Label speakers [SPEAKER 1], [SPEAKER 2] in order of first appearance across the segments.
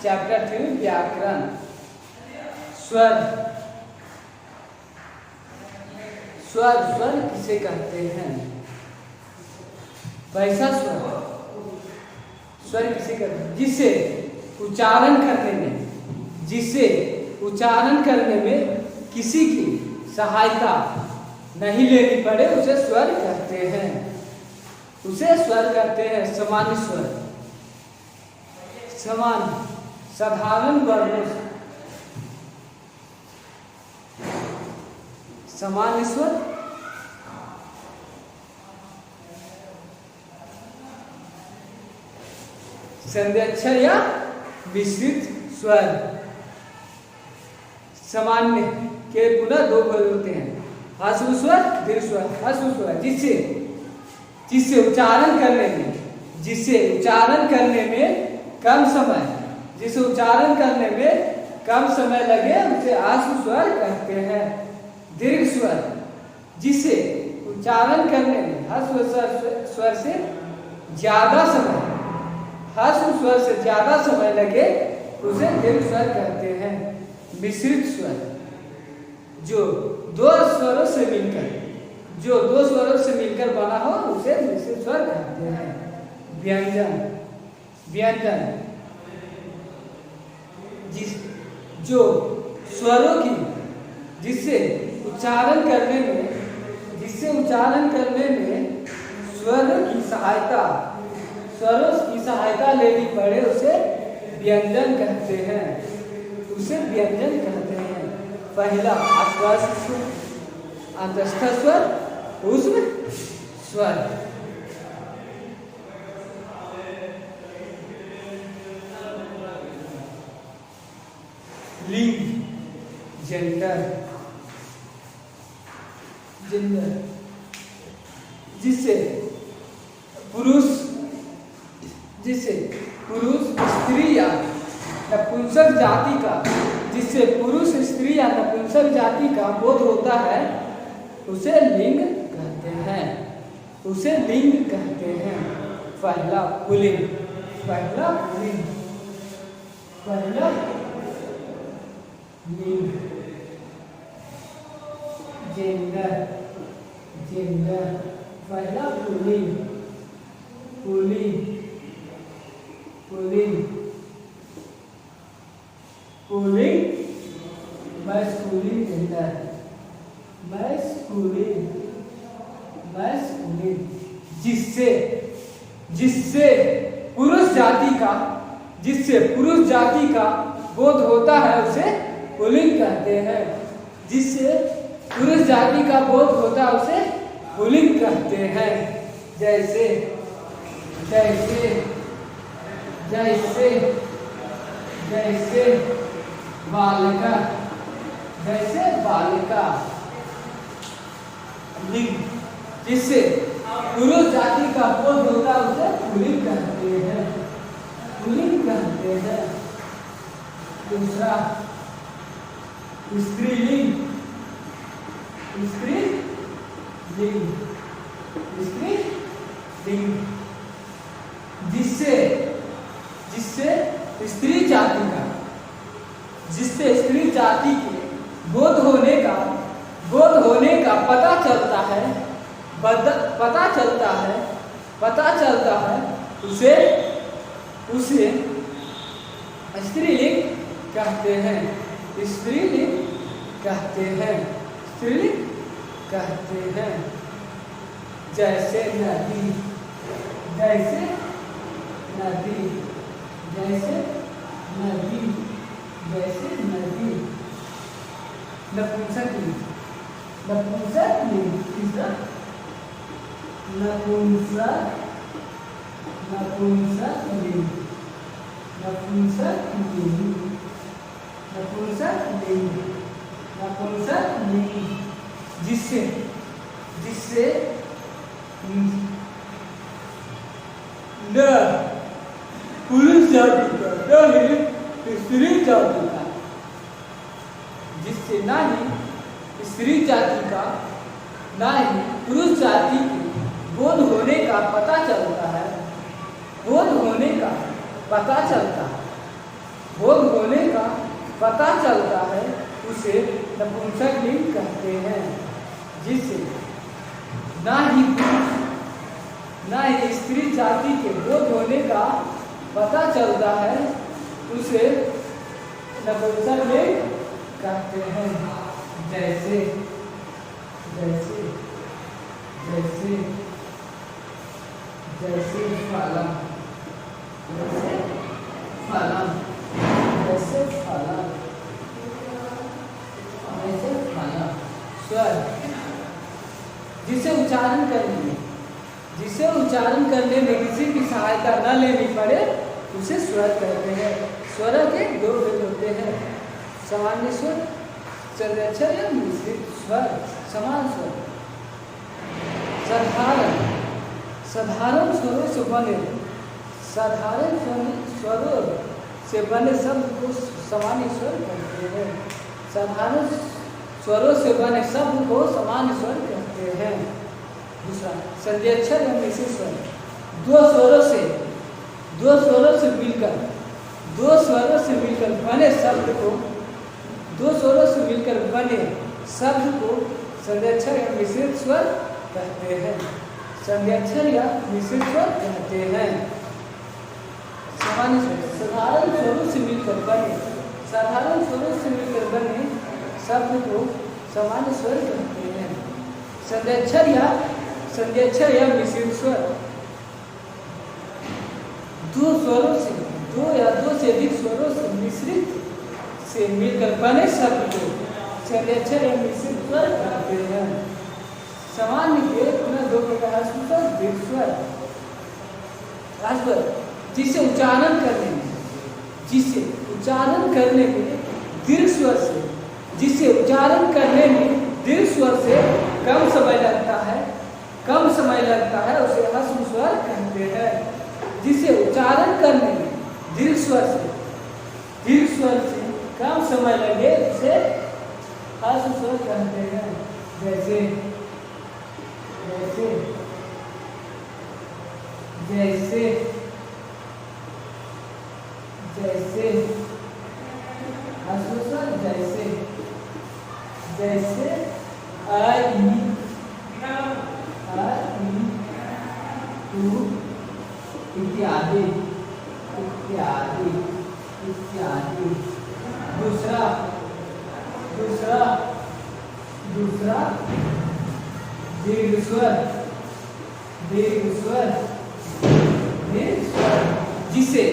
[SPEAKER 1] Chapter 3 व्याकरण। स्वर स्वर स्वर किसे कहते हैं? वैसा स्वर किसे कहते हैं? जिसे उच्चारण करने में किसी की सहायता नहीं लेनी पड़े उसे स्वर कहते हैं। सामान्य स्वर, साधारण वर्णों से सामान्य स्वर, संध्यक्षर या मिश्रित स्वर। सामान्य के पुनः दो भाग होते हैं, ह्रस्व स्वर, दीर्घ स्वर। ह्रस्व स्वर जिससे उच्चारण करने में कम समय लगे उसे ह्रस्व स्वर कहते हैं। दीर्घ स्वर जिसे उच्चारण करने में ह्रस्व स्वर से ज्यादा समय लगे उसे दीर्घ स्वर कहते हैं। मिश्रित स्वर जो दो स्वरों से मिलकर बना हो उसे मिश्रित स्वर कहते हैं। व्यंजन जो स्वरों की जिससे उच्चारण करने में स्वरों की सहायता लेनी पड़े उसे व्यंजन कहते हैं। पहला अंतस्थ स्वर, ऊष्म स्वर। लिंग, जेंडर जिससे पुरुष स्त्री या नपुंसक जाति का बोध होता है उसे लिंग कहते हैं। पहला पुल्लिंग, लिंग। जेंडर पहला पुल्लिंग, मैस्कुलिन जेंडर, मैस्कुलिन जिससे पुरुष जाति का बोध होता है उसे पुल्लिंग कहते हैं। पुल्लिंग कहते हैं। जैसे बालिका, लिंग जिससे पुरुष जाति का बोध होता है उसे पुल्लिंग कहते हैं। दूसरा स्त्रीलिंग, जिससे स्त्री जाति के बोध होने का पता चलता है उसे स्त्रीलिंग कहते हैं। स्त्रीलिंग कहते हैं। जैसे नदी, नपुंसक लिंग, जिससे न पुरुष जाति का न ही स्त्री जाति का, जिससे ना ही स्त्री जाति का ना ही पुरुष जाति के बोध होने का पता चलता है। बोध होने का पता चलता है उसे नपुंसकलिंग कहते हैं। जिससे ना ही स्त्री जाति के बोध होने का पता चलता है उसे नपुंसकलिंग कहते हैं। जैसे जैसे जैसे जैसे फलम, जैसे फलम, जैसे फलम, जैसे फलम। स्वर जिसे उच्चारण करने में किसी की सहायता न लेनी पड़े उसे स्वर कहते हैं। स्वर के दो भेद होते हैं, सामान्य स्वर, चंद्राक्षर या मिश्रित स्वर। समान स्वर साधारण स्वरों से बने शब्द को सामान्य स्वर कहते हैं। साधारण स्वरों से बने शब्द को सामान्य स्वर कहते हैं। दूसरा संध्यक्षर या मिश्रित स्वर, दो स्वरों से मिलकर बने शब्द को संध्यक्षर या मिश्रित स्वर कहते हैं। संध्यक्षर या मिश्रित स्वर कहते हैं। सामान्य स्वर साधारण स्वरों से मिलकर बने शब्द को सामान्य स्वर कहते हैं। संध्यक्षर या मिश्रित स्वर दो या दो से अधिक स्वरों से मिश्रित से मिलकर बने शब्द को संध्यक्षर या मिश्रित स्वर कहते हैं। सामान्य के पुनः दो प्रकार स्वर, दीर्घ स्वर। जिसे उच्चारण करने में दीर्घ स्वर से कम समय लगता है उसे ह्रस्व स्वर कहते हैं। जिसे उच्चारण करने में दीर्घ स्वर से कम समय लगे उसे ह्रस्व स्वर कहते हैं। जैसे जैसे जैसे जैसे जैसे आई तू इत्यादि। दूसरा दीर्घ स्वर जिसे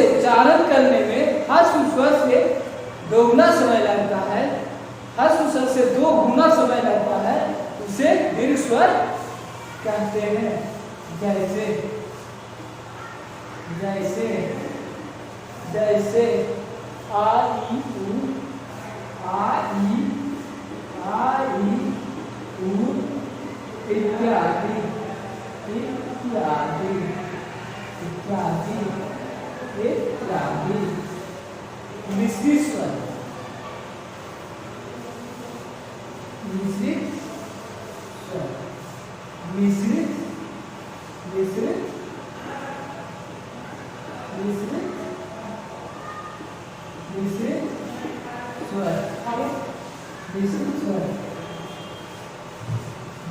[SPEAKER 1] उच्चारण करने में ह्रस्व स्वर से दोगुना समय लगता है, ह्रस्व स्वर से 2 गुना समय लगता है उसे दीर्घ स्वर कहते हैं। जैसे इत्यादि। मिश्रित स्वर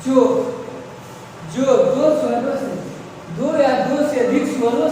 [SPEAKER 1] जो दो या दो से अधिक स्वरों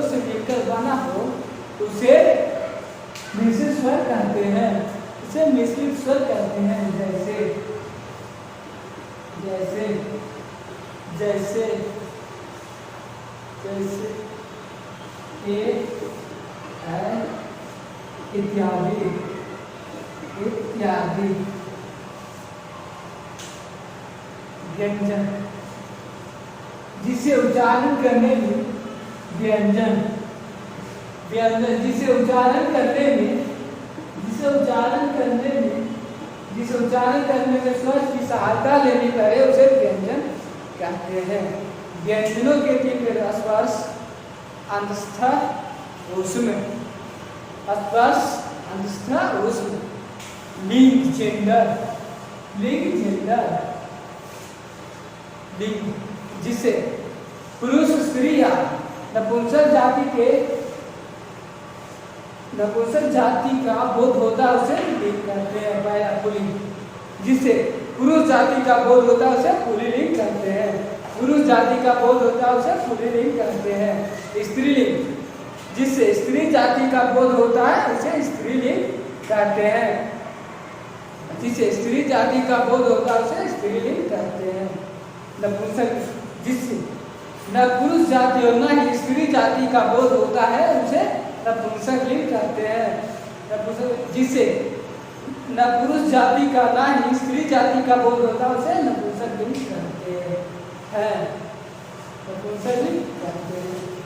[SPEAKER 1] से मिलकर बना हो उसे मिश्रित स्वर कहते हैं। इसे मिश्रित स्वर कहते हैं। जैसे इत्यादि। व्यंजन जिसे उच्चारण करने में स्वर की सहायता लेनी पड़े उसे व्यंजन कहते हैं। व्यंजनों के 3 प्रकार स्पर्श, अंतस्थ, ऊष्म। लिंग जेंडर। लिंग जिसे पुरुष स्त्री या नपुंसक जाति का बोध होता है उसे लिंग कहते हैं, या पुल्लिंग। जिससे पुरुष जाति का बोध होता है उसे पुल्लिंग कहते हैं। पुरुष जाति का बोध होता है उसे पुल्लिंग कहते हैं। स्त्रीलिंग, जिससे स्त्री जाति का बोध होता है उसे स्त्रीलिंग कहते हैं। जिससे स्त्री जाति का बोध होता है उसे स्त्रीलिंग कहते हैं। नपुंसक, जिससे न पुरुष जाति और न ही स्त्री जाति का बोध होता है उसे नपुंसक लिंग कहते हैं। जिससे न पुरुष जाति का न ही स्त्री जाति का बोध होता है उसे नपुंसक लिंग कहते हैं। नपुंसक लिंग कहते हैं।